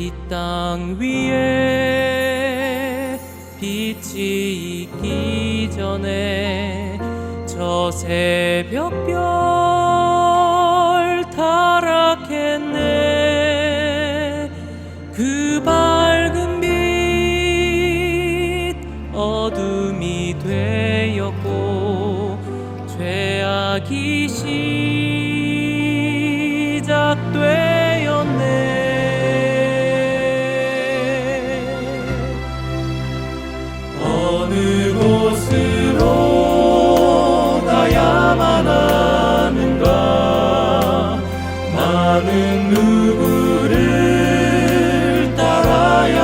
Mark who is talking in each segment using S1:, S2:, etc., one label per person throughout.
S1: 이 땅 위에 빛이 있기 전에 저 새벽별 타락했네. 그 밝은 빛 어둠이 되었고 죄악이 시작되었네. 어느 곳으로 가야만 하는가? 나는 누구를 따라야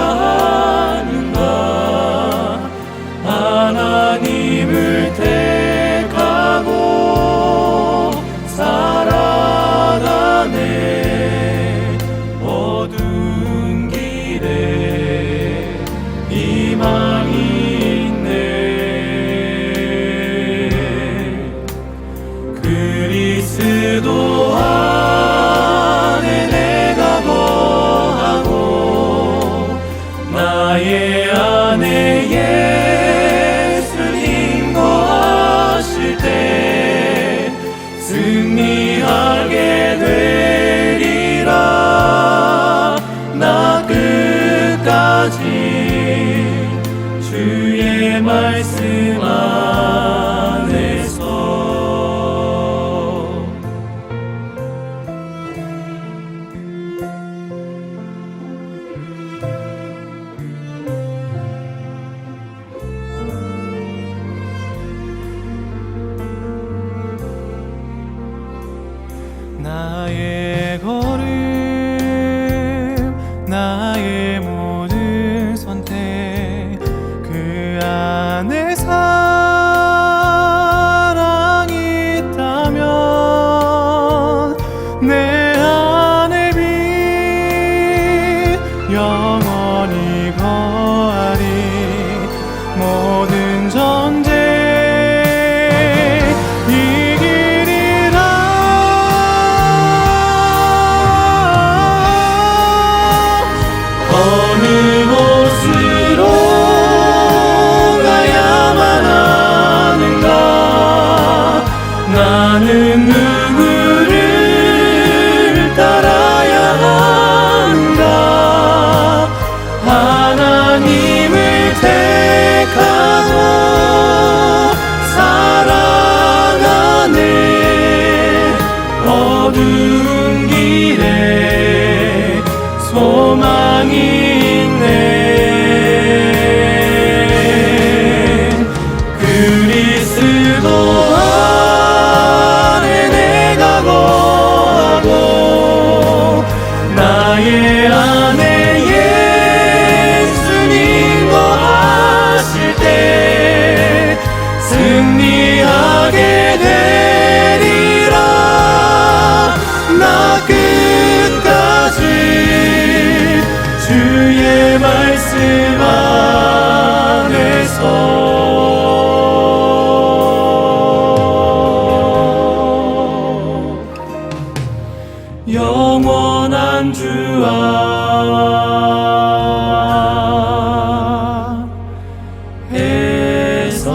S1: 하는가? 하나님을 택하고 살아가네. 어두운 길에 희망이 그리스도 안에 내가 거하고 나의 안에 예수님 거하실 때 승리하게 되리라. 나 끝까지 주의 말씀 안에서 나의 걸음, 나의 모든 선택, 그 안에 사랑이 있다면 내 안에 빛 영원히 거하리. 모든 전쟁 나는 누구를 따라야 하는가? 하나님을 택하고 살아가네. 어두운 길에 소망이 있네. 그리스도 나의 안에 예수님 거하실 때 승리하게 되리라. 나 끝까지 주의 말씀 안에서 영원한 주 안에서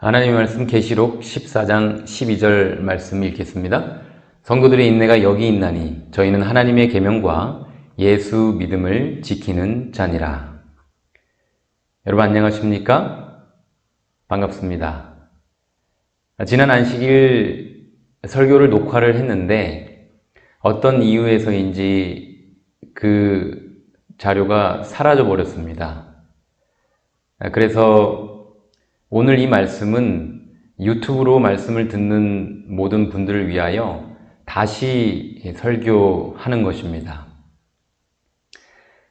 S2: 하나님의 말씀 계시록 14장 12절 말씀 읽겠습니다. 성도들의 인내가 여기 있나니 저희는 하나님의 계명과 예수 믿음을 지키는 자니라. 여러분 안녕하십니까? 반갑습니다. 지난 안식일 설교를 녹화를 했는데 어떤 이유에서인지 그 자료가 사라져 버렸습니다. 그래서 오늘 이 말씀은 유튜브로 말씀을 듣는 모든 분들을 위하여 다시 설교하는 것입니다.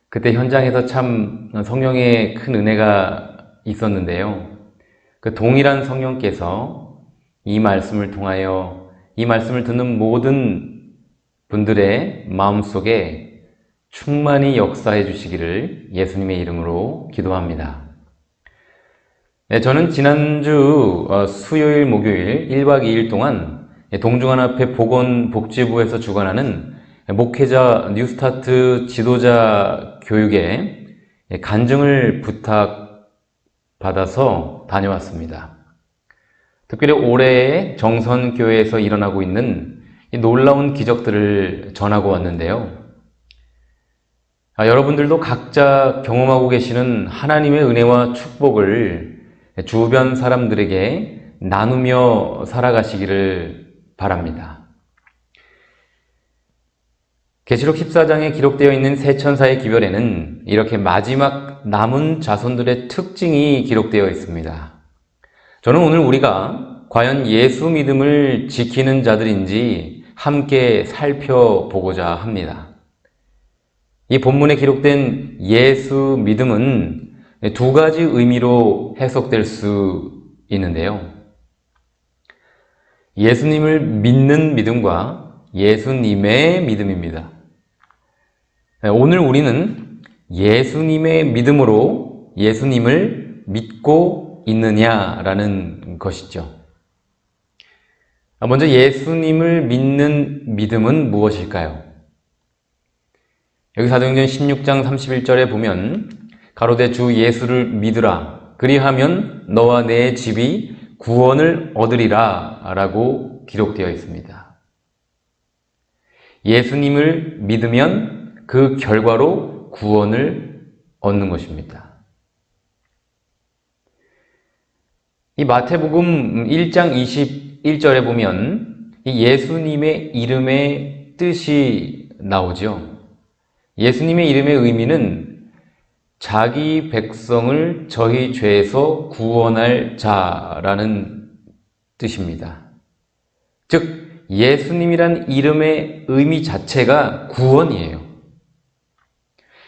S2: 그때 현장에서 참 성령의 큰 은혜가 있었는데요. 그 동일한 성령께서 이 말씀을 통하여 이 말씀을 듣는 모든 분들의 마음속에 충만히 역사해 주시기를 예수님의 이름으로 기도합니다. 네, 저는 지난주 수요일, 목요일 1박 2일 동안 동중하나회 보건복지부에서 주관하는 목회자 뉴스타트 지도자 교육에 간증을 부탁받아서 다녀왔습니다. 특별히 올해의 정선교회에서 일어나고 있는 이 놀라운 기적들을 전하고 왔는데요. 여러분들도 각자 경험하고 계시는 하나님의 은혜와 축복을 주변 사람들에게 나누며 살아가시기를 바랍니다. 계시록 14장에 기록되어 있는 세 천사의 기별에는 이렇게 마지막 남은 자손들의 특징이 기록되어 있습니다. 저는 오늘 우리가 과연 예수 믿음을 지키는 자들인지 함께 살펴보고자 합니다. 이 본문에 기록된 예수 믿음은 두 가지 의미로 해석될 수 있는데요. 예수님을 믿는 믿음과 예수님의 믿음입니다. 오늘 우리는 예수님의 믿음으로 예수님을 믿고 있느냐라는 것이죠. 먼저 예수님을 믿는 믿음은 무엇일까요? 여기 사도행전 16장 31절에 보면 가로되 주 예수를 믿으라 그리하면 너와 내 집이 구원을 얻으리라 라고 기록되어 있습니다. 예수님을 믿으면 그 결과로 구원을 얻는 것입니다. 이 마태복음 1장 21절에 보면 이 예수님의 이름의 뜻이 나오죠. 예수님의 이름의 의미는 자기 백성을 저희 죄에서 구원할 자라는 뜻입니다. 즉 예수님이란 이름의 의미 자체가 구원이에요.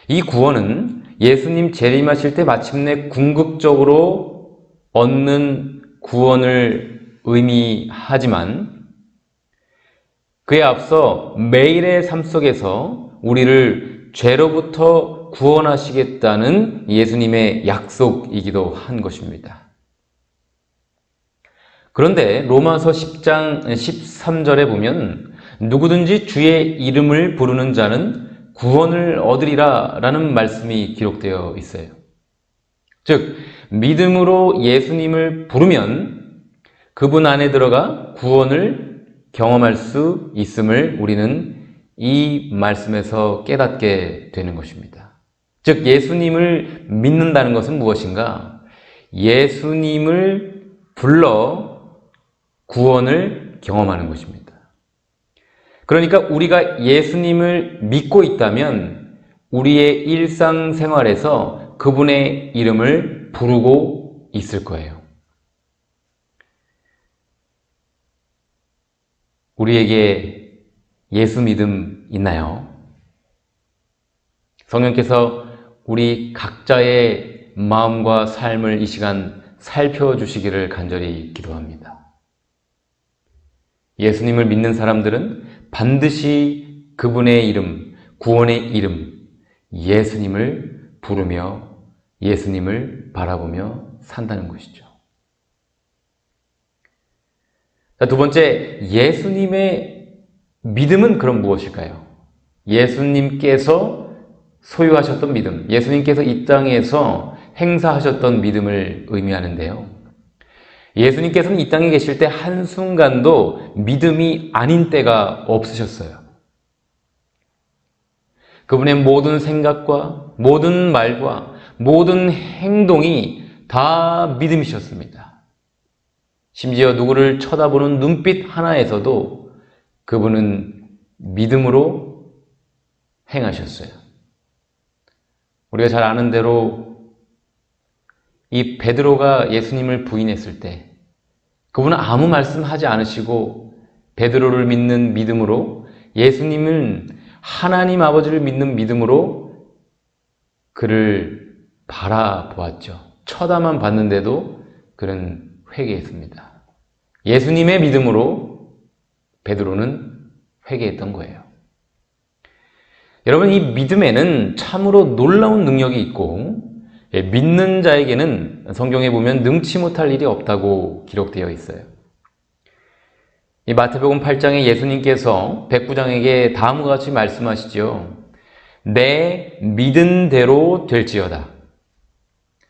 S2: 이 구원은 예수님 재림하실 때 마침내 궁극적으로 얻는 구원을 의미하지만 그에 앞서 매일의 삶 속에서 우리를 죄로부터 구원하시겠다는 예수님의 약속이기도 한 것입니다. 그런데 로마서 10장 13절에 보면 누구든지 주의 이름을 부르는 자는 구원을 얻으리라 라는 말씀이 기록되어 있어요. 즉 믿음으로 예수님을 부르면 그분 안에 들어가 구원을 경험할 수 있음을 우리는 이 말씀에서 깨닫게 되는 것입니다. 즉 예수님을 믿는다는 것은 무엇인가? 예수님을 불러 구원을 경험하는 것입니다. 그러니까 우리가 예수님을 믿고 있다면 우리의 일상생활에서 그분의 이름을 부르고 있을 거예요. 우리에게 예수 믿음 있나요? 성령께서 우리 각자의 마음과 삶을 이 시간 살펴주시기를 간절히 기도합니다. 예수님을 믿는 사람들은 반드시 그분의 이름, 구원의 이름, 예수님을 부르며 예수님을 바라보며 산다는 것이죠. 자, 두 번째, 예수님의 믿음은 그럼 무엇일까요? 예수님께서 소유하셨던 믿음, 예수님께서 이 땅에서 행사하셨던 믿음을 의미하는데요. 예수님께서는 이 땅에 계실 때 한순간도 믿음이 아닌 때가 없으셨어요. 그분의 모든 생각과 모든 말과 모든 행동이 다 믿음이셨습니다. 심지어 누구를 쳐다보는 눈빛 하나에서도 그분은 믿음으로 행하셨어요. 우리가 잘 아는 대로 이 베드로가 예수님을 부인했을 때 그분은 아무 말씀하지 않으시고 베드로를 믿는 믿음으로, 예수님은 하나님 아버지를 믿는 믿음으로 그를 바라보았죠. 쳐다만 봤는데도 그는 회개했습니다. 예수님의 믿음으로 베드로는 회개했던 거예요. 여러분, 이 믿음에는 참으로 놀라운 능력이 있고 믿는 자에게는 성경에 보면 능치 못할 일이 없다고 기록되어 있어요. 이 마태복음 8장에 예수님께서 백부장에게 다음과 같이 말씀하시죠. 내 믿은 대로 될지어다.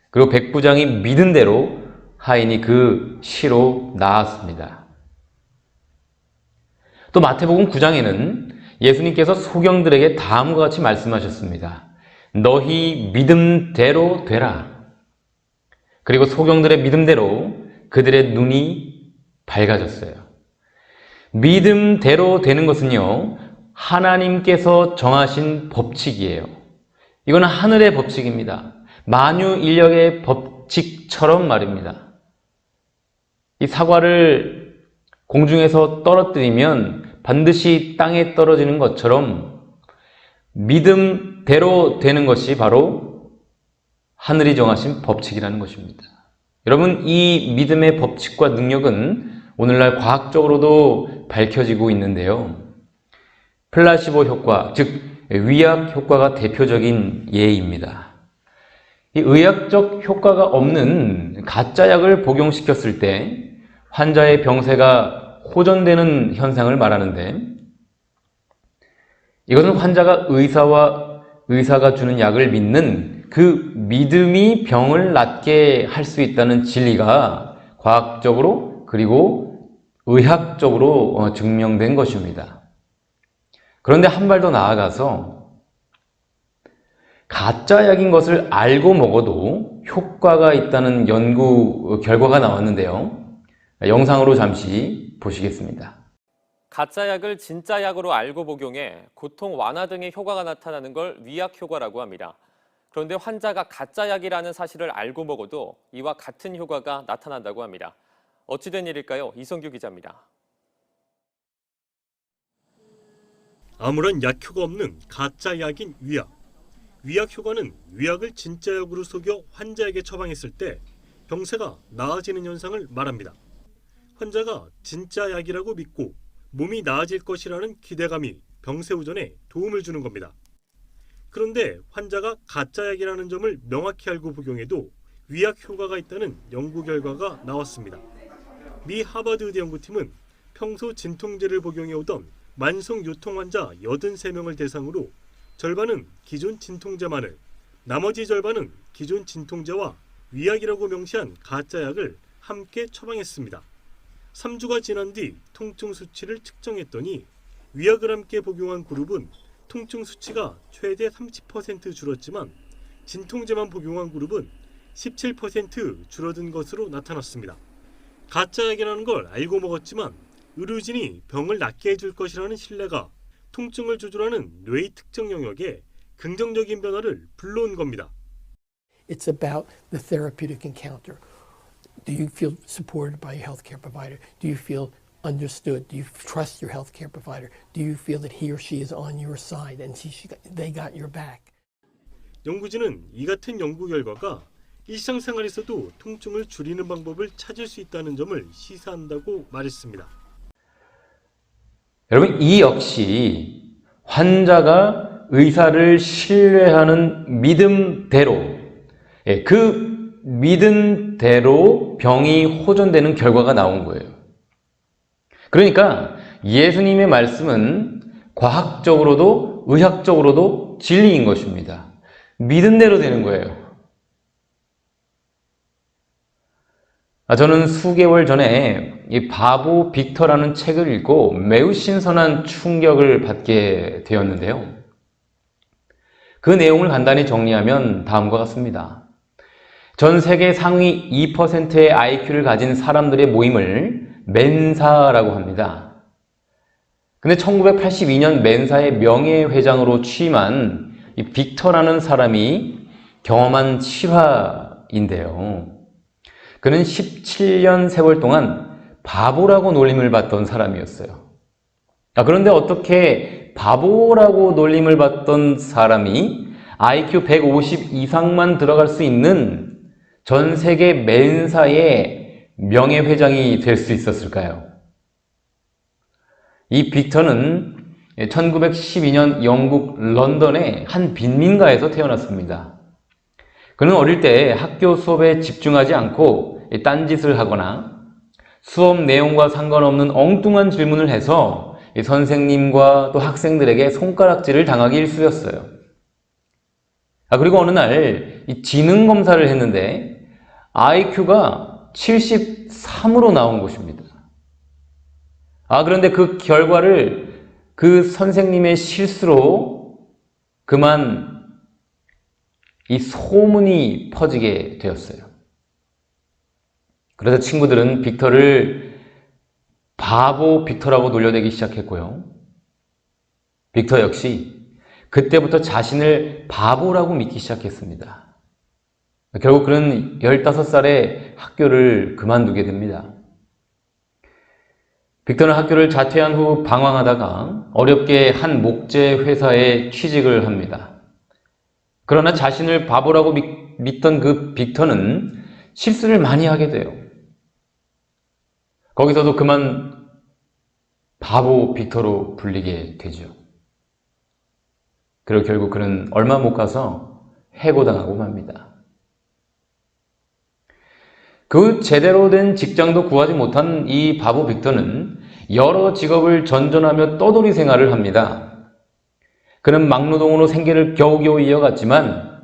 S2: 그리고 백부장이 믿은 대로 하인이 그 시로 나았습니다. 또 마태복음 9장에는 예수님께서 소경들에게 다음과 같이 말씀하셨습니다. 너희 믿음대로 되라. 그리고 소경들의 믿음대로 그들의 눈이 밝아졌어요. 믿음대로 되는 것은요, 하나님께서 정하신 법칙이에요. 이거는 하늘의 법칙입니다. 만유인력의 법칙처럼 말입니다. 이 사과를 공중에서 떨어뜨리면 반드시 땅에 떨어지는 것처럼 믿음대로 되는 것이 바로 하늘이 정하신 법칙이라는 것입니다. 여러분, 이 믿음의 법칙과 능력은 오늘날 과학적으로도 밝혀지고 있는데요. 플라시보 효과, 즉 위약 효과가 대표적인 예입니다. 이 의학적 효과가 없는 가짜 약을 복용시켰을 때 환자의 병세가 호전되는 현상을 말하는데, 이것은 환자가 의사가 주는 약을 믿는 그 믿음이 병을 낫게 할 수 있다는 진리가 과학적으로 그리고 의학적으로 증명된 것입니다. 그런데 한 발 더 나아가서 가짜 약인 것을 알고 먹어도 효과가 있다는 연구 결과가 나왔는데요. 영상으로 잠시 보시겠습니다.
S3: 가짜 약을 진짜 약으로 알고 복용해 고통 완화 등의 효과가 나타나는 걸 위약 효과라고 합니다. 그런데 환자가 가짜 약이라는 사실을 알고 먹어도 이와 같은 효과가 나타난다고 합니다. 어찌된 일일까요? 이성규 기자입니다.
S1: 아무런 약효가 없는 가짜 약인 위약. 위약 효과는 위약을 진짜 약으로 속여 환자에게 처방했을 때 병세가 나아지는 현상을 말합니다. 환자가 진짜 약이라고 믿고 몸이 나아질 것이라는 기대감이 병세 호전에 도움을 주는 겁니다. 그런데 환자가 가짜 약이라는 점을 명확히 알고 복용해도 위약 효과가 있다는 연구 결과가 나왔습니다. 미 하버드 의대 연구팀은 평소 진통제를 복용해오던 만성 요통 환자 83명을 대상으로 절반은 기존 진통제만을, 나머지 절반은 기존 진통제와 위약이라고 명시한 가짜 약을 함께 처방했습니다. 3주가 지난 뒤 통증 수치를 측정했더니 위약을 함께 복용한 그룹은 통증 수치가 최대 30% 줄었지만 진통제만 복용한 그룹은 17% 줄어든 것으로 나타났습니다. 가짜 약이라는 걸 알고 먹었지만 의료진이 병을 낫게 해줄 것이라는 신뢰가 통증을 조절하는 뇌의 특정 영역에 긍정적인 변화를 불러온 겁니다.
S4: It's about the therapeutic encounter. Do you feel supported by your healthcare provider? Do you feel understood? Do you trust your healthcare provider? Do you feel that he or she is on your side and they got your back?
S1: 연구진은 이 같은 연구 결과가 일상생활에서도 통증을 줄이는 방법을 찾을 수 있다는 점을 시사한다고 말했습니다.
S2: 여러분, 이 역시 환자가 의사를 신뢰하는 믿음대로, 그 믿음대로 병이 호전되는 결과가 나온 거예요. 그러니까 예수님의 말씀은 과학적으로도 의학적으로도 진리인 것입니다. 믿음대로 되는 거예요. 저는 수개월 전에 이 바보 빅터라는 책을 읽고 매우 신선한 충격을 받게 되었는데요. 그 내용을 간단히 정리하면 다음과 같습니다. 전 세계 상위 2%의 IQ를 가진 사람들의 모임을 멘사라고 합니다. 근데 1982년 멘사의 명예회장으로 취임한 이 빅터라는 사람이 경험한 실화입니다. 빅터인데요. 그는 17년 세월 동안 바보라고 놀림을 받던 사람이었어요. 그런데 어떻게 바보라고 놀림을 받던 사람이 IQ 150 이상만 들어갈 수 있는 전 세계 맨사의 명예회장이 될 수 있었을까요? 이 빅터는 1912년 영국 런던의 한 빈민가에서 태어났습니다. 그는 어릴 때 학교 수업에 집중하지 않고 딴짓을 하거나 수업 내용과 상관없는 엉뚱한 질문을 해서 선생님과 또 학생들에게 손가락질을 당하기 일쑤였어요. 그리고 어느 날 지능 검사를 했는데 IQ가 73으로 나온 것입니다. 그런데 그 결과를 그 선생님의 실수로 그만 이 소문이 퍼지게 되었어요. 그래서 친구들은 빅터를 바보 빅터라고 놀려대기 시작했고요. 빅터 역시 그때부터 자신을 바보라고 믿기 시작했습니다. 결국 그는 15살에 학교를 그만두게 됩니다. 빅터는 학교를 자퇴한 후 방황하다가 어렵게 한 목재 회사에 취직을 합니다. 그러나 자신을 바보라고 믿던 그 빅터는 실수를 많이 하게 돼요. 거기서도 그만 바보 빅터로 불리게 되죠. 그리고 결국 그는 얼마 못 가서 해고당하고 맙니다. 그 제대로 된 직장도 구하지 못한 이 바보 빅터는 여러 직업을 전전하며 떠돌이 생활을 합니다. 그는 막노동으로 생계를 겨우겨우 이어갔지만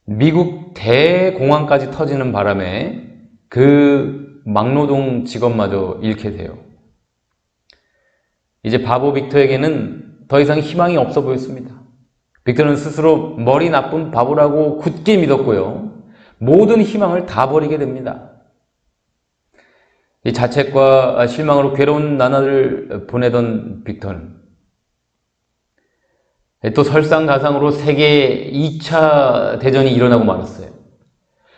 S2: 미국 대공황까지 터지는 바람에 그 막노동 직업마저 잃게 돼요. 이제 바보 빅터에게는 더 이상 희망이 없어 보였습니다. 빅터는 스스로 머리 나쁜 바보라고 굳게 믿었고요. 모든 희망을 다 버리게 됩니다. 이 자책과 실망으로 괴로운 나날을 보내던 빅터는 또 설상가상으로 세계 2차 대전이 일어나고 말았어요.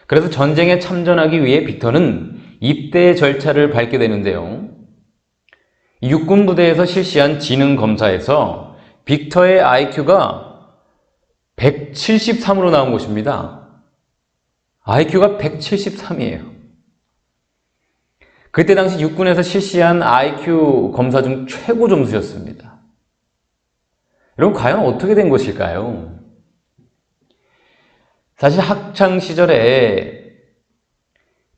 S2: 그래서 전쟁에 참전하기 위해 빅터는 입대 절차를 밟게 되는데요. 육군 부대에서 실시한 지능 검사에서 빅터의 IQ가 173으로 나온 것입니다. IQ가 173이에요. 그때 당시 육군에서 실시한 IQ 검사 중 최고 점수였습니다. 여러분, 과연 어떻게 된 것일까요? 사실 학창 시절에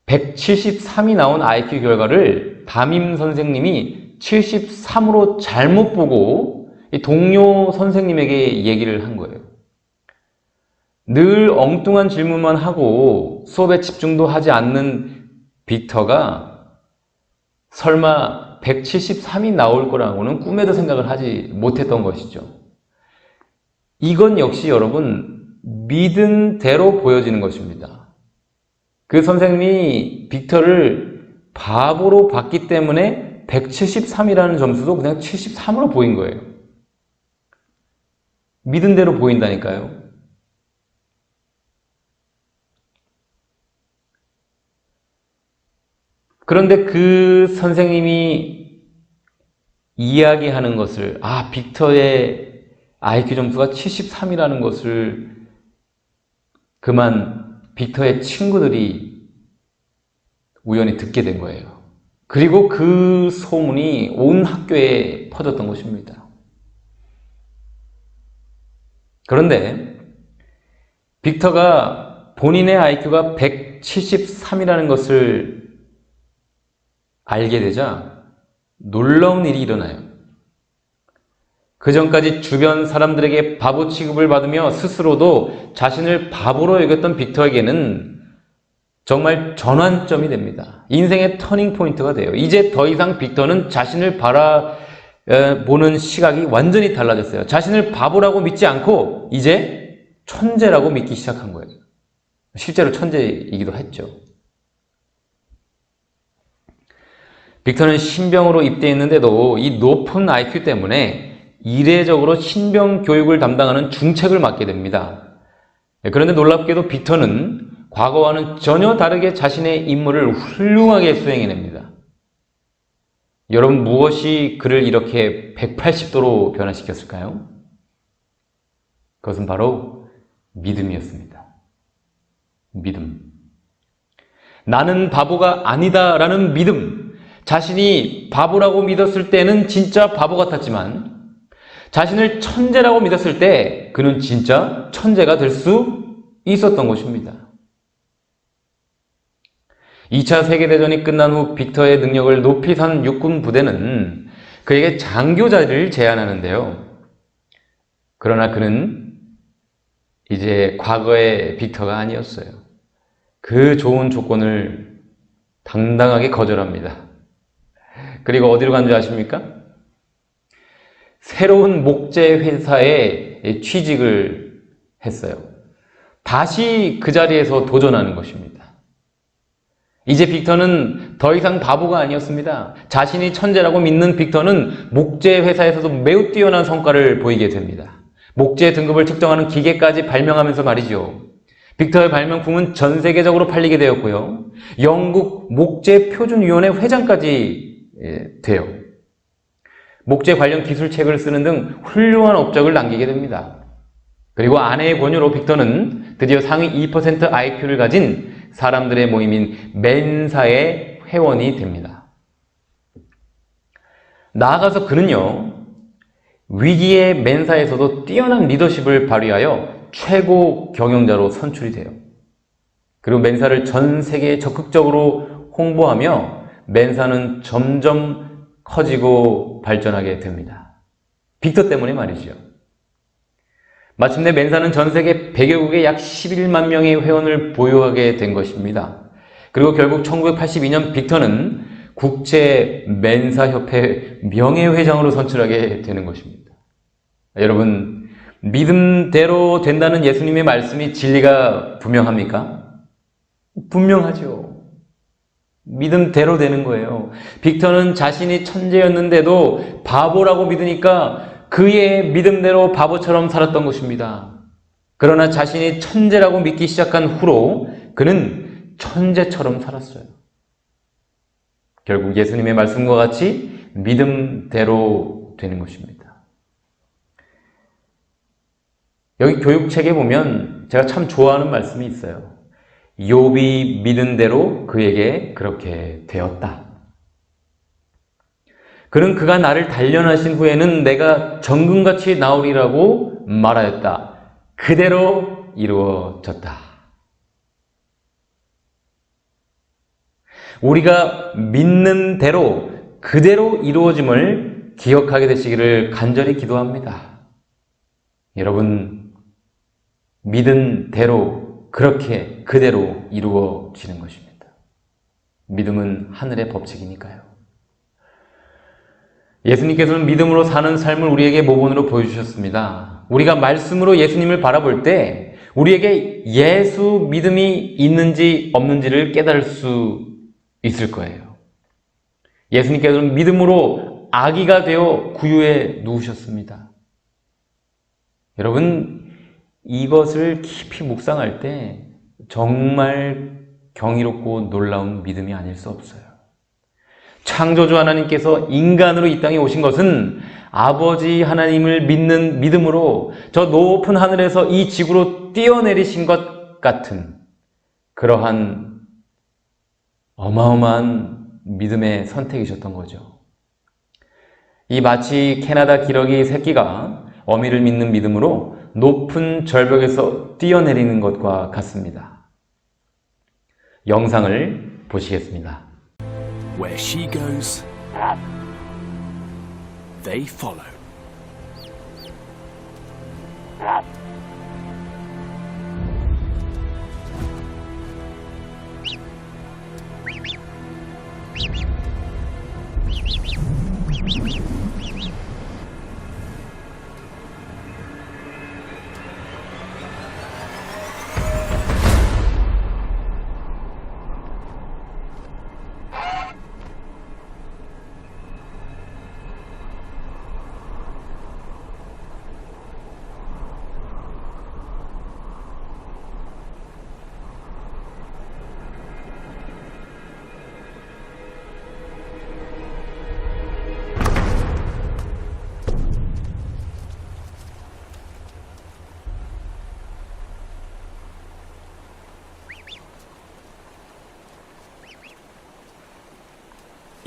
S2: 173이 나온 IQ 결과를 담임 선생님이 73으로 잘못 보고 동료 선생님에게 얘기를 한 거예요. 늘 엉뚱한 질문만 하고 수업에 집중도 하지 않는 빅터가 설마 173이 나올 거라고는 꿈에도 생각을 하지 못했던 것이죠. 이건 역시 여러분 믿은 대로 보여지는 것입니다. 그 선생님이 빅터를 바보로 봤기 때문에 173이라는 점수도 그냥 73으로 보인 거예요. 믿은 대로 보인다니까요. 그런데 그 선생님이 이야기하는 것을, 빅터의 IQ 점수가 73이라는 것을 그만 빅터의 친구들이 우연히 듣게 된 거예요. 그리고 그 소문이 온 학교에 퍼졌던 것입니다. 그런데 빅터가 본인의 IQ가 173이라는 것을 알게 되자 놀라운 일이 일어나요. 그 전까지 주변 사람들에게 바보 취급을 받으며 스스로도 자신을 바보로 여겼던 빅터에게는 정말 전환점이 됩니다. 인생의 터닝 포인트가 돼요. 이제 더 이상 빅터는 자신을 바라보는 시각이 완전히 달라졌어요. 자신을 바보라고 믿지 않고 이제 천재라고 믿기 시작한 거예요. 실제로 천재이기도 했죠. 빅터는 신병으로 입대했는데도 이 높은 IQ 때문에 이례적으로 신병 교육을 담당하는 중책을 맡게 됩니다. 그런데 놀랍게도 빅터는 과거와는 전혀 다르게 자신의 임무를 훌륭하게 수행해냅니다. 여러분, 무엇이 그를 이렇게 180도로 변화시켰을까요? 그것은 바로 믿음이었습니다. 믿음. 나는 바보가 아니다라는 믿음. 자신이 바보라고 믿었을 때는 진짜 바보 같았지만 자신을 천재라고 믿었을 때 그는 진짜 천재가 될 수 있었던 것입니다. 2차 세계대전이 끝난 후 빅터의 능력을 높이 산 육군 부대는 그에게 장교 자리를 제안하는데요. 그러나 그는 이제 과거의 빅터가 아니었어요. 그 좋은 조건을 당당하게 거절합니다. 그리고 어디로 간 줄 아십니까? 새로운 목재 회사에 취직을 했어요. 다시 그 자리에서 도전하는 것입니다. 이제 빅터는 더 이상 바보가 아니었습니다. 자신이 천재라고 믿는 빅터는 목재 회사에서도 매우 뛰어난 성과를 보이게 됩니다. 목재 등급을 측정하는 기계까지 발명하면서 말이죠. 빅터의 발명품은 전 세계적으로 팔리게 되었고요. 영국 목재 표준위원회 회장까지 돼요. 목재 관련 기술책을 쓰는 등 훌륭한 업적을 남기게 됩니다. 그리고 아내의 권유로 빅터는 드디어 상위 2% IQ를 가진 사람들의 모임인 멘사의 회원이 됩니다. 나아가서 그는요, 위기의 멘사에서도 뛰어난 리더십을 발휘하여 최고 경영자로 선출이 돼요. 그리고 멘사를 전 세계에 적극적으로 홍보하며 멘사는 점점 커지고 발전하게 됩니다. 빅터 때문에 말이죠. 마침내 멘사는 전 세계 100여국에 약 11만 명의 회원을 보유하게 된 것입니다. 그리고 결국 1982년 빅터는 국제 멘사협회 명예회장으로 선출하게 되는 것입니다. 여러분, 믿음대로 된다는 예수님의 말씀이 진리가 분명합니까? 분명하죠. 믿음대로 되는 거예요. 빅터는 자신이 천재였는데도 바보라고 믿으니까 그의 믿음대로 바보처럼 살았던 것입니다. 그러나 자신이 천재라고 믿기 시작한 후로 그는 천재처럼 살았어요. 결국 예수님의 말씀과 같이 믿음대로 되는 것입니다. 여기 교육책에 보면 제가 참 좋아하는 말씀이 있어요. 욥이 믿은 대로 그에게 그렇게 되었다. 그는 그가 나를 단련하신 후에는 내가 정금같이 나오리라고 말하였다. 그대로 이루어졌다. 우리가 믿는 대로 그대로 이루어짐을 기억하게 되시기를 간절히 기도합니다. 여러분, 믿은 대로 그렇게 그대로 이루어지는 것입니다. 믿음은 하늘의 법칙이니까요. 예수님께서는 믿음으로 사는 삶을 우리에게 모본으로 보여주셨습니다. 우리가 말씀으로 예수님을 바라볼 때 우리에게 예수 믿음이 있는지 없는지를 깨달을 수 있을 거예요. 예수님께서는 믿음으로 아기가 되어 구유에 누우셨습니다. 여러분, 이것을 깊이 묵상할 때 정말 경이롭고 놀라운 믿음이 아닐 수 없어요. 창조주 하나님께서 인간으로 이 땅에 오신 것은 아버지 하나님을 믿는 믿음으로 저 높은 하늘에서 이 지구로 뛰어내리신 것 같은 그러한 어마어마한 믿음의 선택이셨던 거죠. 이 마치 캐나다 기러기 새끼가 어미를 믿는 믿음으로 높은 절벽에서 뛰어내리는 것과 같습니다. 영상을 보시겠습니다.
S5: Where she goes, they follow.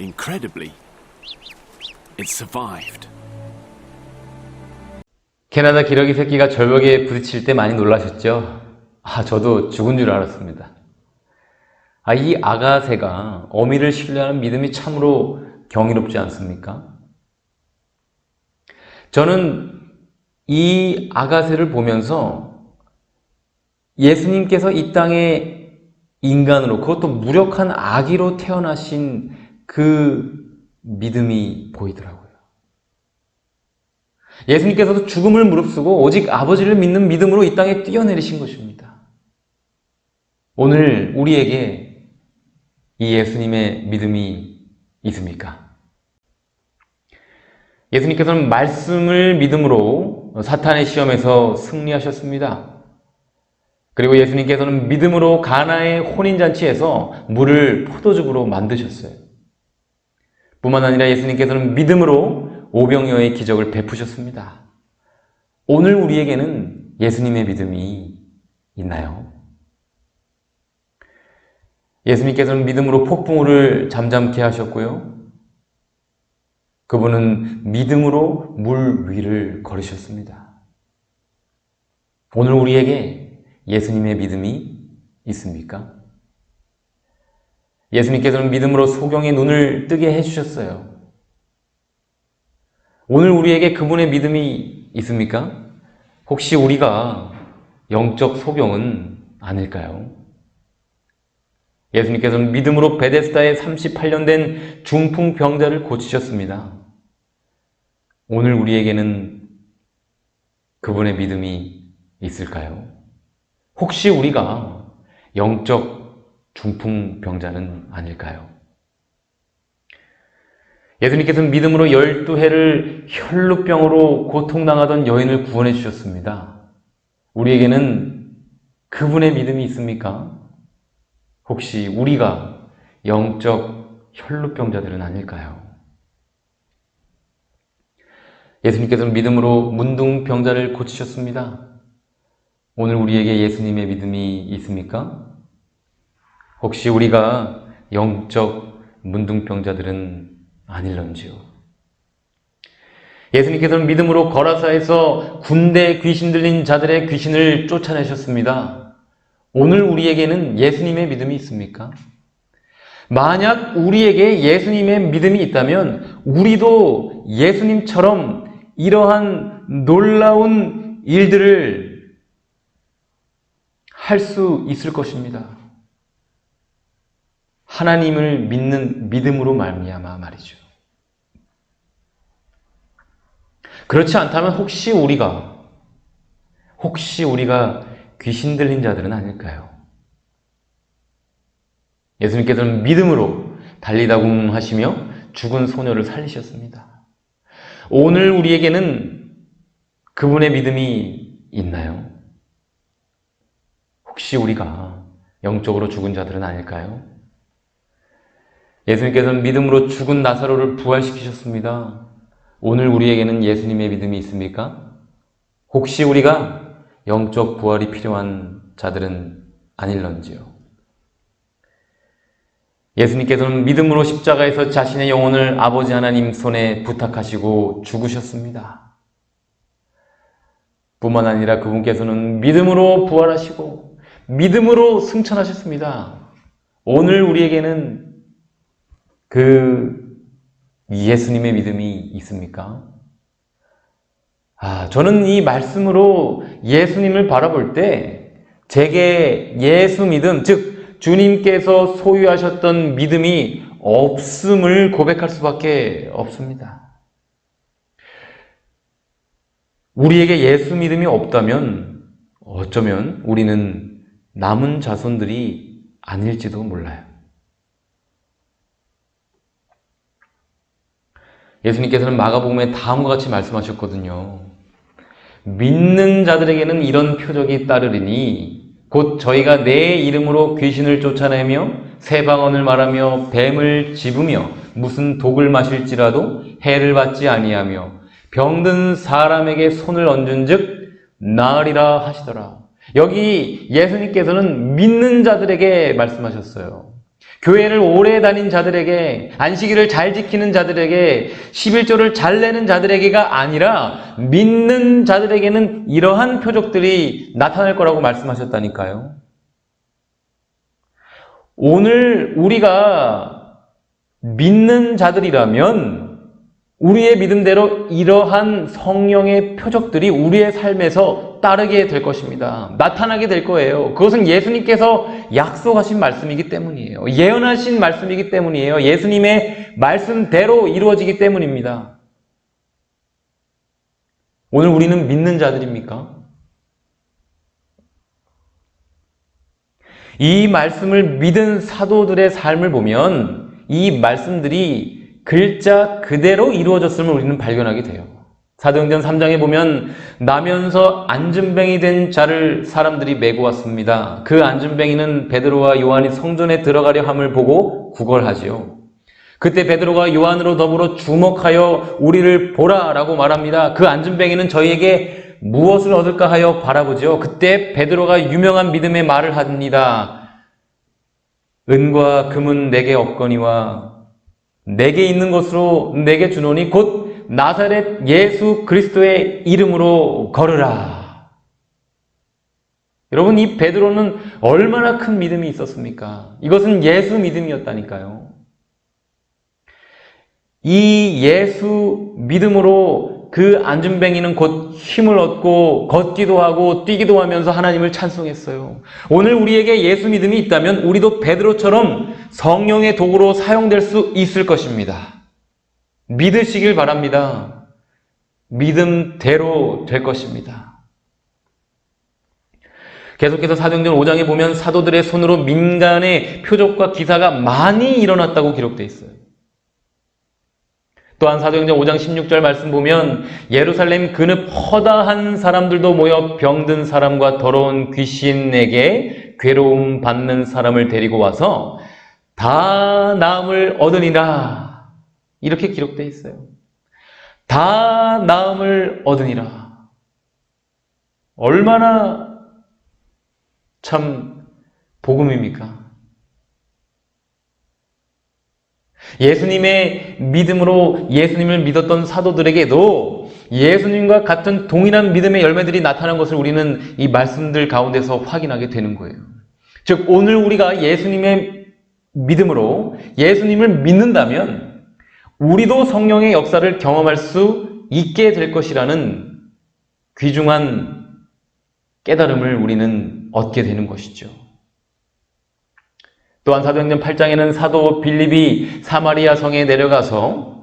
S5: Incredibly, it survived.
S2: 캐나다 기러기 새끼가 절벽에 부딪힐 때 많이 놀라셨죠? 저도 죽은 줄 알았습니다. 이 아가새가 어미를 신뢰하는 믿음이 참으로 경이롭지 않습니까? 저는 이 아가새를 보면서 예수님께서 이 땅에 인간으로, 그것도 무력한 아기로 태어나신 그 믿음이 보이더라고요. 예수님께서도 죽음을 무릅쓰고 오직 아버지를 믿는 믿음으로 이 땅에 뛰어내리신 것입니다. 오늘 우리에게 이 예수님의 믿음이 있습니까? 예수님께서는 말씀을 믿음으로 사탄의 시험에서 승리하셨습니다. 그리고 예수님께서는 믿음으로 가나의 혼인잔치에서 물을 포도즙으로 만드셨어요. 뿐만 아니라 예수님께서는 믿음으로 오병이어의 기적을 베푸셨습니다. 오늘 우리에게는 예수님의 믿음이 있나요? 예수님께서는 믿음으로 폭풍우를 잠잠케 하셨고요. 그분은 믿음으로 물 위를 걸으셨습니다. 오늘 우리에게 예수님의 믿음이 있습니까? 예수님께서는 믿음으로 소경의 눈을 뜨게 해주셨어요. 오늘 우리에게 그분의 믿음이 있습니까? 혹시 우리가 영적 소경은 아닐까요? 예수님께서는 믿음으로 베데스다에 38년 된 중풍병자를 고치셨습니다. 오늘 우리에게는 그분의 믿음이 있을까요? 혹시 우리가 영적 중풍병자는 아닐까요? 예수님께서는 믿음으로 12해를 혈루병으로 고통당하던 여인을 구원해 주셨습니다. 우리에게는 그분의 믿음이 있습니까? 혹시 우리가 영적 혈루병자들은 아닐까요? 예수님께서는 믿음으로 문둥병자를 고치셨습니다. 오늘 우리에게 예수님의 믿음이 있습니까? 혹시 우리가 영적 문둥병자들은 아닐런지요? 예수님께서는 믿음으로 거라사에서 군대 귀신 들린 자들의 귀신을 쫓아내셨습니다. 오늘 우리에게는 예수님의 믿음이 있습니까? 만약 우리에게 예수님의 믿음이 있다면 우리도 예수님처럼 이러한 놀라운 일들을 할 수 있을 것입니다. 하나님을 믿는 믿음으로 말미암아 말이죠. 그렇지 않다면 혹시 우리가 귀신 들린 자들은 아닐까요? 예수님께서는 믿음으로 달리다궁 하시며 죽은 소녀를 살리셨습니다. 오늘 우리에게는 그분의 믿음이 있나요? 혹시 우리가 영적으로 죽은 자들은 아닐까요? 예수님께서는 믿음으로 죽은 나사로를 부활시키셨습니다. 오늘 우리에게는 예수님의 믿음이 있습니까? 혹시 우리가 영적 부활이 필요한 자들은 아닐런지요? 예수님께서는 믿음으로 십자가에서 자신의 영혼을 아버지 하나님 손에 부탁하시고 죽으셨습니다. 뿐만 아니라 그분께서는 믿음으로 부활하시고 믿음으로 승천하셨습니다. 오늘 우리에게는 그 예수님의 믿음이 있습니까? 저는 이 말씀으로 예수님을 바라볼 때 제게 예수 믿음, 즉 주님께서 소유하셨던 믿음이 없음을 고백할 수밖에 없습니다. 우리에게 예수 믿음이 없다면 어쩌면 우리는 남은 자손들이 아닐지도 몰라요. 예수님께서는 마가복음에 다음과 같이 말씀하셨거든요. 믿는 자들에게는 이런 표적이 따르리니 곧 저희가 내 이름으로 귀신을 쫓아내며 새 방언을 말하며 뱀을 집으며 무슨 독을 마실지라도 해를 받지 아니하며 병든 사람에게 손을 얹은 즉 나으리라 하시더라. 여기 예수님께서는 믿는 자들에게 말씀하셨어요. 교회를 오래 다닌 자들에게, 안식일을 잘 지키는 자들에게, 11조를 잘 내는 자들에게가 아니라 믿는 자들에게는 이러한 표적들이 나타날 거라고 말씀하셨다니까요. 오늘 우리가 믿는 자들이라면 우리의 믿음대로 이러한 성령의 표적들이 우리의 삶에서 따르게 될 것입니다. 나타나게 될 거예요. 그것은 예수님께서 약속하신 말씀이기 때문이에요. 예언하신 말씀이기 때문이에요. 예수님의 말씀대로 이루어지기 때문입니다. 오늘 우리는 믿는 자들입니까? 이 말씀을 믿은 사도들의 삶을 보면 이 말씀들이 글자 그대로 이루어졌음을 우리는 발견하게 돼요. 사도행전 3장에 보면 나면서 안진뱅이 된 자를 사람들이 메고 왔습니다. 그 안진뱅이는 베드로와 요한이 성전에 들어가려 함을 보고 구걸하지요. 그때 베드로가 요한으로 더불어 주목하여 우리를 보라라고 말합니다. 그 안진뱅이는 저희에게 무엇을 얻을까 하여 바라보죠. 그때 베드로가 유명한 믿음의 말을 합니다. 은과 금은 내게 없거니와 내게 있는 것으로 내게 주노니 곧 나사렛 예수 그리스도의 이름으로 걸으라. 여러분, 이 베드로는 얼마나 큰 믿음이 있었습니까? 이것은 예수 믿음이었다니까요. 이 예수 믿음으로 그 안진뱅이는 곧 힘을 얻고 걷기도 하고 뛰기도 하면서 하나님을 찬송했어요. 오늘 우리에게 예수 믿음이 있다면 우리도 베드로처럼 성령의 도구로 사용될 수 있을 것입니다. 믿으시길 바랍니다. 믿음대로 될 것입니다. 계속해서 사도행전 5장에 보면 사도들의 손으로 민간의 표적과 기사가 많이 일어났다고 기록되어 있어요. 또한 사도행전 5장 16절 말씀 보면 예루살렘 근읍 허다한 사람들도 모여 병든 사람과 더러운 귀신에게 괴로움 받는 사람을 데리고 와서 다 나음을 얻으니라. 이렇게 기록되어 있어요. 다 나음을 얻으니라. 얼마나 참 복음입니까? 예수님의 믿음으로 예수님을 믿었던 사도들에게도 예수님과 같은 동일한 믿음의 열매들이 나타난 것을 우리는 이 말씀들 가운데서 확인하게 되는 거예요. 즉, 오늘 우리가 예수님의 믿음으로 예수님을 믿는다면 우리도 성령의 역사를 경험할 수 있게 될 것이라는 귀중한 깨달음을 우리는 얻게 되는 것이죠. 또한 사도행전 8장에는 사도 빌립이 사마리아 성에 내려가서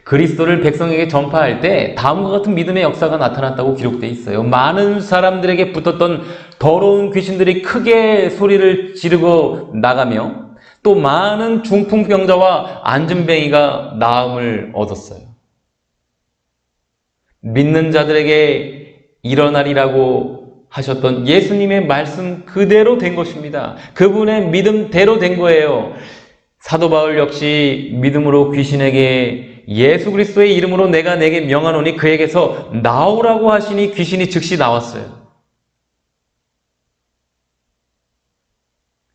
S2: 그리스도를 백성에게 전파할 때 다음과 같은 믿음의 역사가 나타났다고 기록되어 있어요. 많은 사람들에게 붙었던 더러운 귀신들이 크게 소리를 지르고 나가며 또 많은 중풍병자와 안진뱅이가 나음을 얻었어요. 믿는 자들에게 일어나리라고 하셨던 예수님의 말씀 그대로 된 것입니다. 그분의 믿음대로 된 거예요. 사도 바울 역시 믿음으로 귀신에게 예수 그리스도의 이름으로 내가 내게 명하노니 그에게서 나오라고 하시니 귀신이 즉시 나왔어요.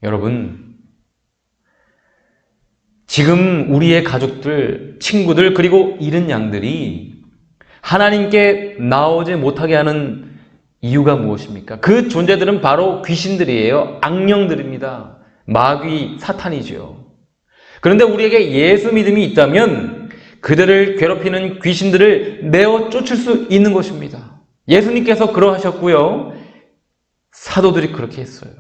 S2: 여러분, 지금 우리의 가족들, 친구들, 그리고 잃은 양들이 하나님께 나오지 못하게 하는 이유가 무엇입니까? 그 존재들은 바로 귀신들이에요. 악령들입니다. 마귀, 사탄이죠. 그런데 우리에게 예수 믿음이 있다면 그들을 괴롭히는 귀신들을 내어 쫓을 수 있는 것입니다. 예수님께서 그러하셨고요. 사도들이 그렇게 했어요.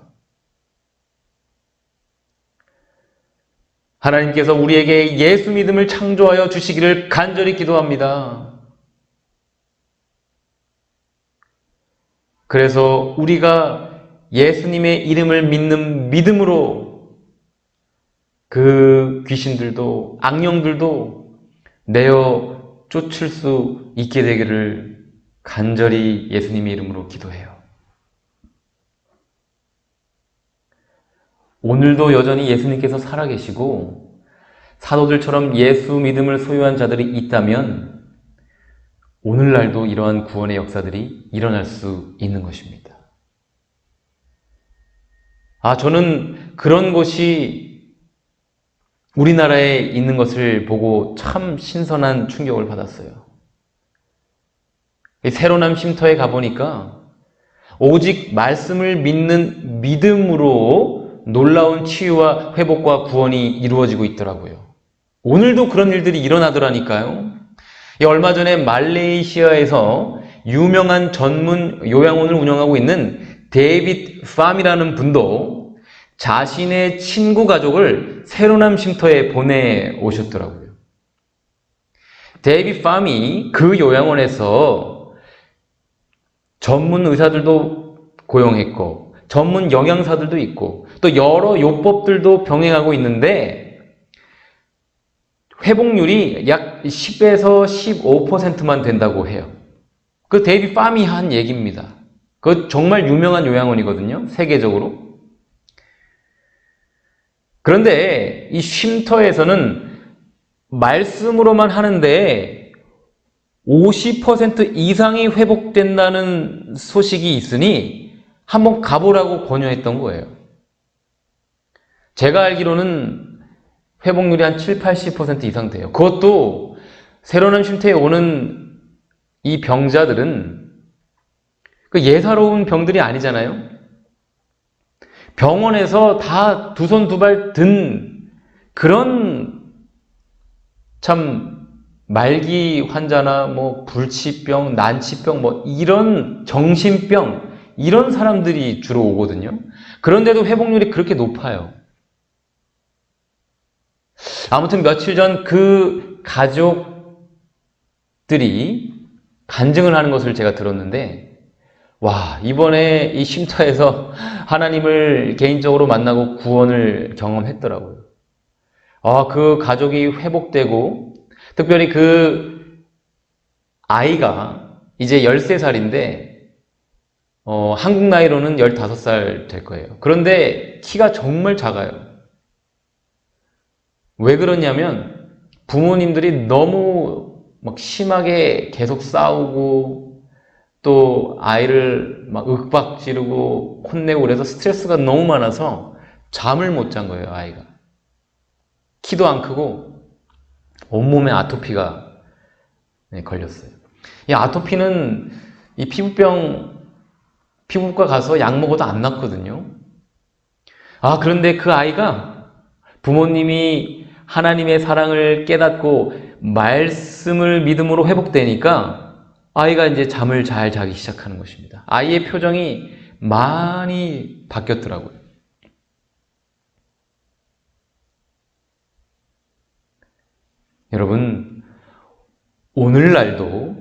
S2: 하나님께서 우리에게 예수 믿음을 창조하여 주시기를 간절히 기도합니다. 그래서 우리가 예수님의 이름을 믿는 믿음으로 그 귀신들도 악령들도 내어 쫓을 수 있게 되기를 간절히 예수님의 이름으로 기도해요. 오늘도 여전히 예수님께서 살아계시고 사도들처럼 예수 믿음을 소유한 자들이 있다면 오늘날도 이러한 구원의 역사들이 일어날 수 있는 것입니다. 저는 그런 곳이 우리나라에 있는 것을 보고 참 신선한 충격을 받았어요. 새로남 쉼터에 가보니까 오직 말씀을 믿는 믿음으로 놀라운 치유와 회복과 구원이 이루어지고 있더라고요. 오늘도 그런 일들이 일어나더라니까요. 얼마 전에 말레이시아에서 유명한 전문 요양원을 운영하고 있는 데이빗 팜이라는 분도 자신의 친구 가족을 새로남 쉼터에 보내오셨더라고요. 데이빗 팜이 그 요양원에서 전문 의사들도 고용했고 전문 영양사들도 있고 또 여러 요법들도 병행하고 있는데 회복률이 약 10에서 15%만 된다고 해요. 그 데이빗 팜이 한 얘기입니다. 그 정말 유명한 요양원이거든요. 세계적으로. 그런데 이 쉼터에서는 말씀으로만 하는데 50% 이상이 회복된다는 소식이 있으니 한번 가보라고 권유했던 거예요. 제가 알기로는 회복률이 한 7, 80% 이상 돼요. 그것도 새로남 쉼터에 오는 이 병자들은 그 예사로운 병들이 아니잖아요. 병원에서 다 두 손 두 발 든 그런 참 말기 환자나 뭐 불치병, 난치병 뭐 이런 정신병 이런 사람들이 주로 오거든요. 그런데도 회복률이 그렇게 높아요. 아무튼 며칠 전 그 가족들이 간증을 하는 것을 제가 들었는데, 와, 이번에 이 쉼터에서 하나님을 개인적으로 만나고 구원을 경험했더라고요. 그 가족이 회복되고, 특별히 그 아이가 이제 13살인데, 한국 나이로는 15살 될 거예요. 그런데 키가 정말 작아요. 왜 그러냐면 부모님들이 너무 막 심하게 계속 싸우고 또 아이를 막 윽박 지르고 혼내고 그래서 스트레스가 너무 많아서 잠을 못 잔 거예요, 아이가. 키도 안 크고 온몸에 아토피가 걸렸어요. 이 아토피는 이 피부과 가서 약 먹어도 안 낫거든요. 그런데 그 아이가 부모님이 하나님의 사랑을 깨닫고 말씀을 믿음으로 회복되니까 아이가 이제 잠을 잘 자기 시작하는 것입니다. 아이의 표정이 많이 바뀌었더라고요. 여러분, 오늘날도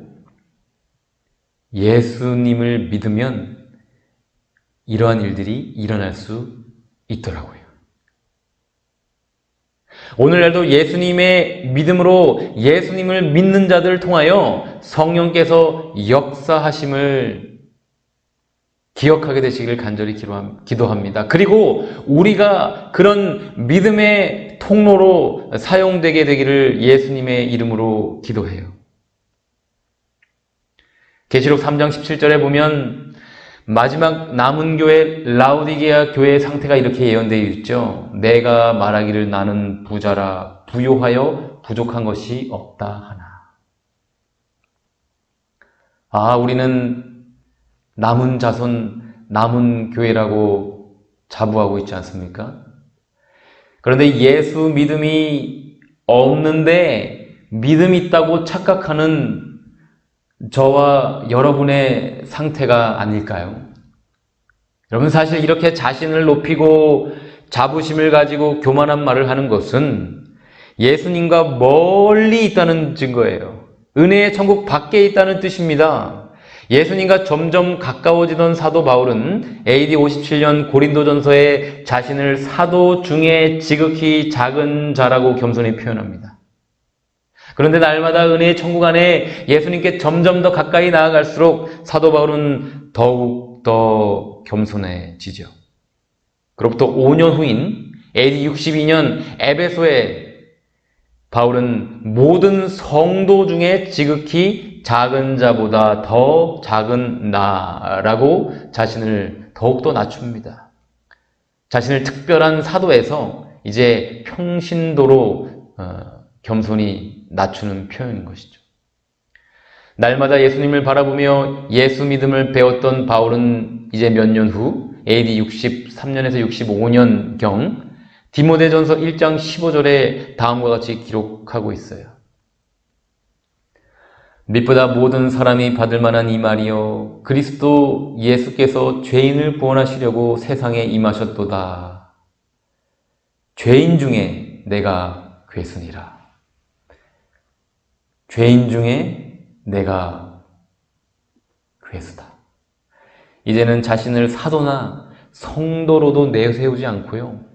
S2: 예수님을 믿으면 이러한 일들이 일어날 수 있더라고요. 오늘날도 예수님의 믿음으로 예수님을 믿는 자들을 통하여 성령께서 역사하심을 기억하게 되시기를 간절히 기도합니다. 그리고 우리가 그런 믿음의 통로로 사용되게 되기를 예수님의 이름으로 기도해요. 계시록 3장 17절에 보면 마지막 남은 교회 라오디게아 교회의 상태가 이렇게 예언되어 있죠. 내가 말하기를 나는 부자라 부요하여 부족한 것이 없다 하나. 우리는 남은 자손, 남은 교회라고 자부하고 있지 않습니까? 그런데 예수 믿음이 없는데 믿음이 있다고 착각하는 저와 여러분의 상태가 아닐까요? 여러분, 사실 이렇게 자신을 높이고 자부심을 가지고 교만한 말을 하는 것은 예수님과 멀리 있다는 증거예요. 은혜의 천국 밖에 있다는 뜻입니다. 예수님과 점점 가까워지던 사도 바울은 AD 57년 고린도전서에 자신을 사도 중에 지극히 작은 자라고 겸손히 표현합니다. 그런데 날마다 은혜의 천국 안에 예수님께 점점 더 가까이 나아갈수록 사도 바울은 더욱 더 겸손해지죠. 그로부터 5년 후인 AD 62년 에베소에 바울은 모든 성도 중에 지극히 작은 자보다 더 작은 나라고 자신을 더욱더 낮춥니다. 자신을 특별한 사도에서 이제 평신도로 겸손히 낮추는 표현인 것이죠. 날마다 예수님을 바라보며 예수 믿음을 배웠던 바울은 이제 몇 년 후 AD 63년에서 65년경 디모데전서 1장 15절에 다음과 같이 기록하고 있어요. 밑보다 모든 사람이 받을 만한 이 말이요 그리스도 예수께서 죄인을 구원하시려고 세상에 임하셨도다. 죄인 중에 내가 괴순이라. 죄인 중에 내가 괴수다. 이제는 자신을 사도나 성도로도 내세우지 않고요.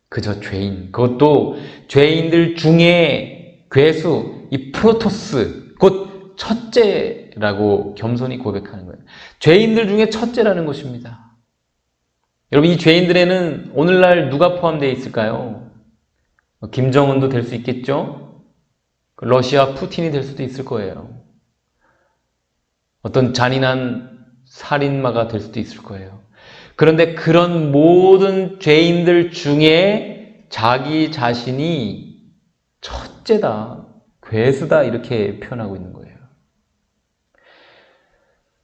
S2: 그저 죄인, 그것도 죄인들 중에 괴수, 이 프로토스, 곧 첫째라고 겸손히 고백하는 거예요. 죄인들 중에 첫째라는 것입니다. 여러분, 이 죄인들에는 오늘날 누가 포함되어 있을까요? 김정은도 될 수 있겠죠? 러시아 푸틴이 될 수도 있을 거예요. 어떤 잔인한 살인마가 될 수도 있을 거예요. 그런데 그런 모든 죄인들 중에 자기 자신이 첫째다, 괴수다 이렇게 표현하고 있는 거예요.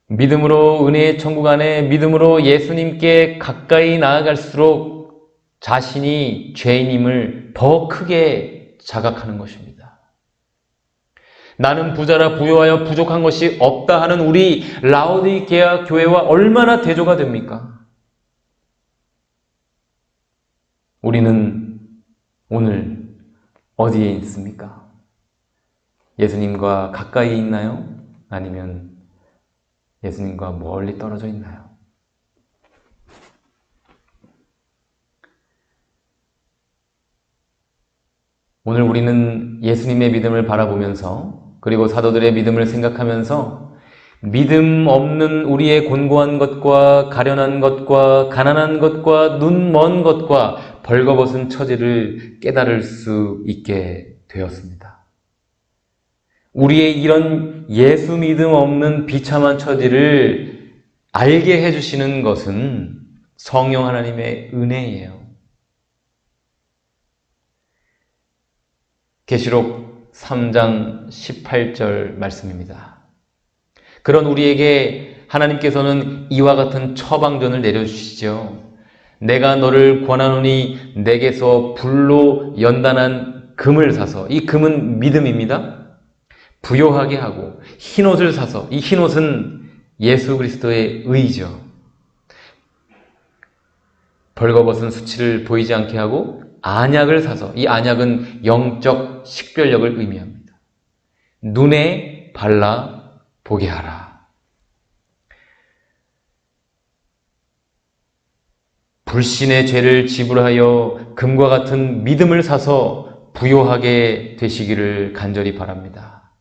S2: 믿음으로 은혜의 천국 안에 믿음으로 예수님께 가까이 나아갈수록 자신이 죄인임을 더 크게 자각하는 것입니다. 나는 부자라 부요하여 부족한 것이 없다 하는 우리 라오디게아 교회와 얼마나 대조가 됩니까? 우리는 오늘 어디에 있습니까? 예수님과 가까이 있나요? 아니면 예수님과 멀리 떨어져 있나요? 오늘 우리는 예수님의 믿음을 바라보면서 그리고 사도들의 믿음을 생각하면서 믿음 없는 우리의 곤고한 것과 가련한 것과 가난한 것과 눈 먼 것과 벌거벗은 처지를 깨달을 수 있게 되었습니다. 우리의 이런 예수 믿음 없는 비참한 처지를 알게 해주시는 것은 성령 하나님의 은혜예요. 계시록 3장 18절 말씀입니다. 그런 우리에게 하나님께서는 이와 같은 처방전을 내려주시죠. 내가 너를 권하노니 내게서 불로 연단한 금을 사서, 이 금은 믿음입니다. 부요하게 하고 흰옷을 사서, 이 흰옷은 예수 그리스도의 의죠. 벌거벗은 수치를 보이지 않게 하고 안약을 사서, 이 안약은 영적 식별력을 의미합니다. 눈에 발라 보게 하라. 불신의 죄를 지불하여 금과 같은 믿음을 사서 부요하게 되시기를 간절히 바랍니다.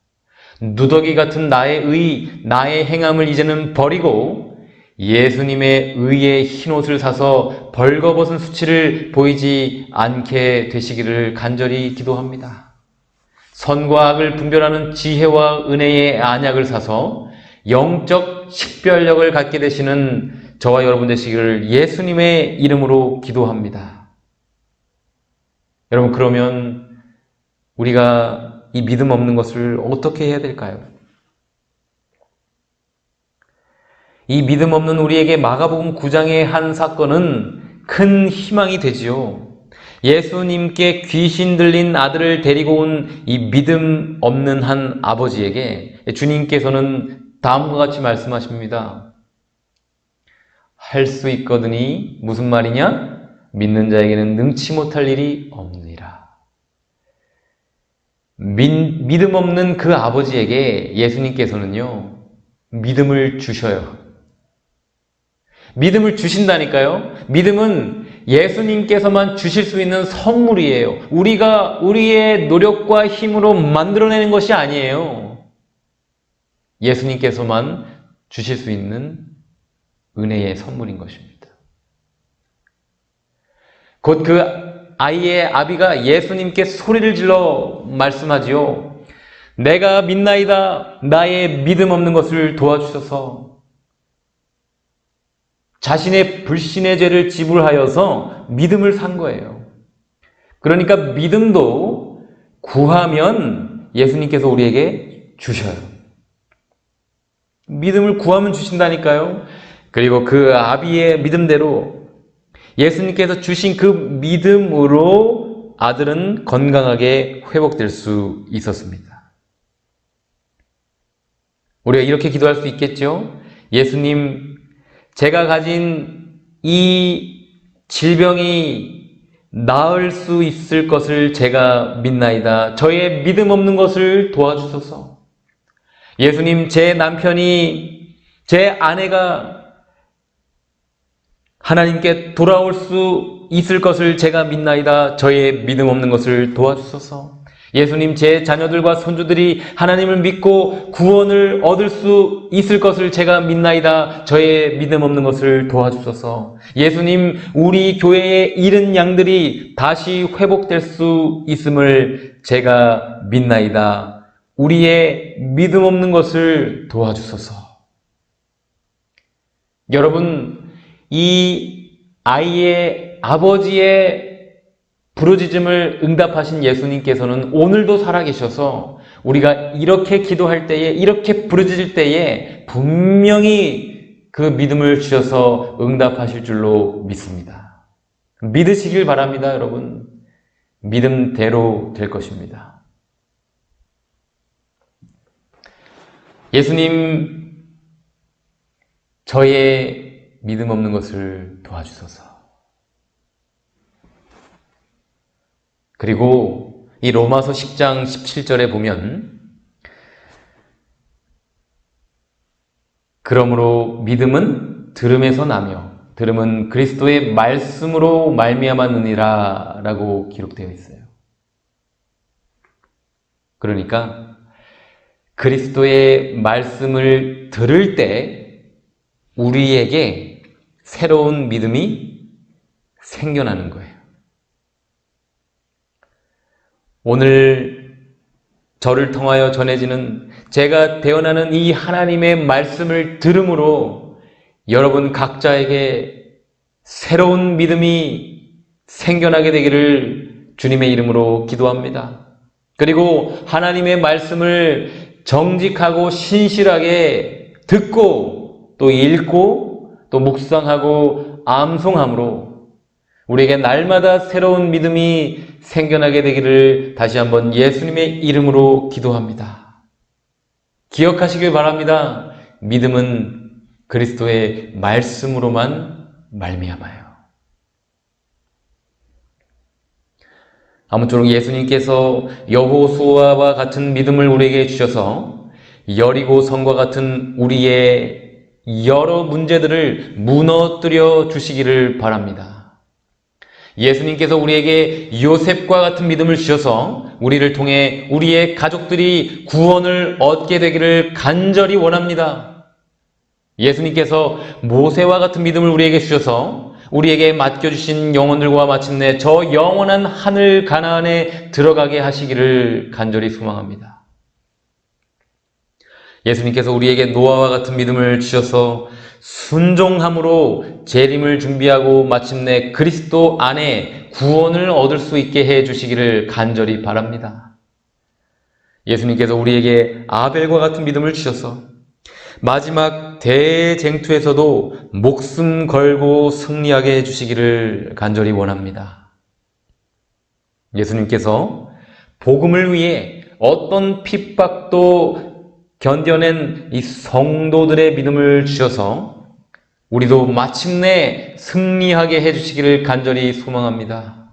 S2: 누더기 같은 나의 행함을 이제는 버리고 예수님의 의의 흰옷을 사서 벌거벗은 수치를 보이지 않게 되시기를 간절히 기도합니다. 선과 악을 분별하는 지혜와 은혜의 안약을 사서 영적 식별력을 갖게 되시는 저와 여러분 되시기를 예수님의 이름으로 기도합니다. 여러분, 그러면 우리가 이 믿음 없는 것을 어떻게 해야 될까요? 이 믿음 없는 우리에게 마가복음 9장의 한 사건은 큰 희망이 되지요. 예수님께 귀신 들린 아들을 데리고 온 이 믿음 없는 한 아버지에게 주님께서는 다음과 같이 말씀하십니다. 할 수 있거든이 무슨 말이냐? 믿는 자에게는 능치 못할 일이 없느니라. 믿음 없는 그 아버지에게 예수님께서는요, 믿음을 주셔요. 믿음을 주신다니까요. 믿음은 예수님께서만 주실 수 있는 선물이에요. 우리가 우리의 노력과 힘으로 만들어내는 것이 아니에요. 예수님께서만 주실 수 있는 은혜의 선물인 것입니다. 곧 그 아이의 아비가 예수님께 소리를 질러 말씀하지요. 내가 믿나이다. 나의 믿음 없는 것을 도와주셔서. 자신의 불신의 죄를 지불하여서 믿음을 산 거예요. 그러니까 믿음도 구하면 예수님께서 우리에게 주셔요. 믿음을 구하면 주신다니까요. 그리고 그 아비의 믿음대로 예수님께서 주신 그 믿음으로 아들은 건강하게 회복될 수 있었습니다. 우리가 이렇게 기도할 수 있겠죠? 예수님, 제가 가진 이 질병이 나을 수 있을 것을 제가 믿나이다. 저의 믿음 없는 것을 도와주소서. 예수님, 제 남편이, 제 아내가 하나님께 돌아올 수 있을 것을 제가 믿나이다. 저의 믿음 없는 것을 도와주소서. 예수님, 제 자녀들과 손주들이 하나님을 믿고 구원을 얻을 수 있을 것을 제가 믿나이다. 저의 믿음 없는 것을 도와주소서. 예수님, 우리 교회의 잃은 양들이 다시 회복될 수 있음을 제가 믿나이다. 우리의 믿음 없는 것을 도와주소서. 여러분, 이 아이의 아버지의 부르짖음을 응답하신 예수님께서는 오늘도 살아계셔서 우리가 이렇게 기도할 때에, 이렇게 부르짖을 때에 분명히 그 믿음을 주셔서 응답하실 줄로 믿습니다. 믿으시길 바랍니다, 여러분. 믿음대로 될 것입니다. 예수님, 저의 믿음 없는 것을 도와주소서. 그리고 이 로마서 10장 17절에 보면 그러므로 믿음은 들음에서 나며 들음은 그리스도의 말씀으로 말미암았느니라 라고 기록되어 있어요. 그러니까 그리스도의 말씀을 들을 때 우리에게 새로운 믿음이 생겨나는 거예요. 오늘 저를 통하여 전해지는 제가 대언하는 이 하나님의 말씀을 들음으로 여러분 각자에게 새로운 믿음이 생겨나게 되기를 주님의 이름으로 기도합니다. 그리고 하나님의 말씀을 정직하고 신실하게 듣고 또 읽고 또 묵상하고 암송함으로 우리에게 날마다 새로운 믿음이 생겨나게 되기를 다시 한번 예수님의 이름으로 기도합니다. 기억하시길 바랍니다. 믿음은 그리스도의 말씀으로만 말미암아요. 아무쪼록 예수님께서 여호수아와 같은 믿음을 우리에게 주셔서 여리고 성과 같은 우리의 여러 문제들을 무너뜨려 주시기를 바랍니다. 예수님께서 우리에게 요셉과 같은 믿음을 주셔서 우리를 통해 우리의 가족들이 구원을 얻게 되기를 간절히 원합니다. 예수님께서 모세와 같은 믿음을 우리에게 주셔서 우리에게 맡겨주신 영혼들과 마침내 저 영원한 하늘 가나안에 들어가게 하시기를 간절히 소망합니다. 예수님께서 우리에게 노아와 같은 믿음을 주셔서 순종함으로 재림을 준비하고 마침내 그리스도 안에 구원을 얻을 수 있게 해 주시기를 간절히 바랍니다. 예수님께서 우리에게 아벨과 같은 믿음을 주셔서 마지막 대쟁투에서도 목숨 걸고 승리하게 해 주시기를 간절히 원합니다. 예수님께서 복음을 위해 어떤 핍박도 견뎌낸 이 성도들의 믿음을 주셔서 우리도 마침내 승리하게 해주시기를 간절히 소망합니다.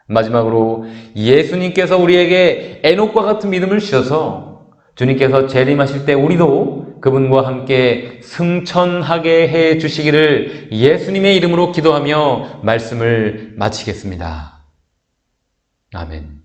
S2: 마지막으로 예수님께서 우리에게 에녹과 같은 믿음을 주셔서 주님께서 재림하실 때 우리도 그분과 함께 승천하게 해주시기를 예수님의 이름으로 기도하며 말씀을 마치겠습니다. 아멘.